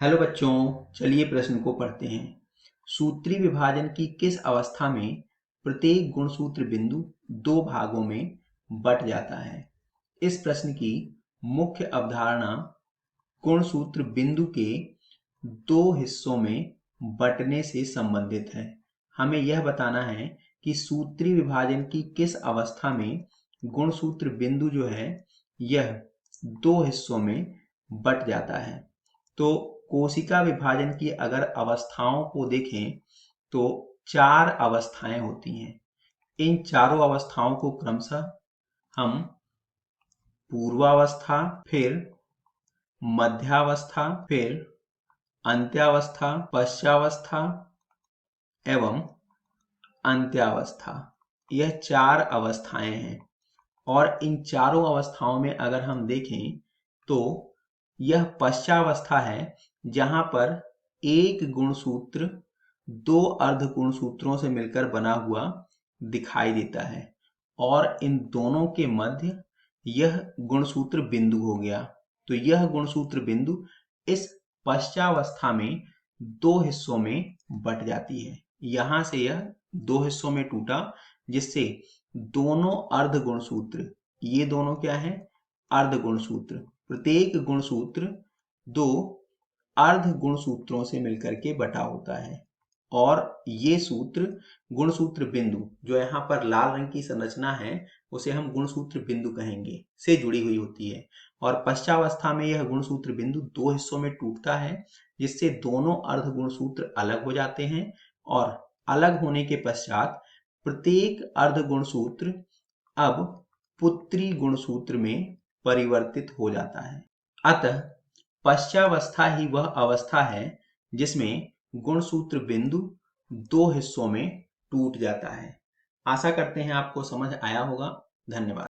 Hello बच्चों, चलिए प्रश्न को पढ़ते हैं। सूत्री विभाजन की किस अवस्था में प्रत्येक गुणसूत्र बिंदु दो भागों में बट जाता है? इस प्रश्न की मुख्य अवधारणा गुणसूत्र बिंदु के दो हिस्सों में बंटने से संबंधित है। हमें यह बताना है कि सूत्री विभाजन की किस अवस्था में गुणसूत्र बिंदु जो है यह दो हिस्सों में बट जाता है। तो कोशिका विभाजन की अगर अवस्थाओं को देखें तो चार अवस्थाएं होती हैं। इन चारों अवस्थाओं को क्रमशः हम पूर्वावस्था, फिर मध्यावस्था, फिर अंत्यावस्था, पश्चावस्था एवं अंत्यावस्था, यह चार अवस्थाएं हैं। और इन चारों अवस्थाओं में अगर हम देखें तो यह पश्चावस्था है जहां पर एक गुणसूत्र दो अर्ध गुणसूत्रों से मिलकर बना हुआ दिखाई देता है और इन दोनों के मध्य यह गुणसूत्र बिंदु हो गया। तो यह गुणसूत्र बिंदु इस पश्चावस्था में दो हिस्सों में बट जाती है। यहां से यह दो हिस्सों में टूटा जिससे दोनों अर्ध गुणसूत्र, ये दोनों क्या है? अर्ध गुणसूत्र। प्रत्येक गुणसूत्र दो अर्ध गुणसूत्रों से मिलकर के बटा होता है और ये सूत्र गुणसूत्र बिंदु, जो यहाँ पर लाल रंग की संरचना है उसे हम गुणसूत्र बिंदु कहेंगे, से जुड़ी हुई होती है। और पश्चावस्था में यह गुणसूत्र बिंदु दो हिस्सों में टूटता है जिससे दोनों अर्ध गुणसूत्र अलग हो जाते हैं और अलग होने के पश्चात प्रत्येक अर्ध गुणसूत्र अब पुत्री गुणसूत्र में परिवर्तित हो जाता है। अतः पश्चावस्था ही वह अवस्था है जिसमें गुणसूत्र बिंदु दो हिस्सों में टूट जाता है। आशा करते हैं आपको समझ आया होगा। धन्यवाद।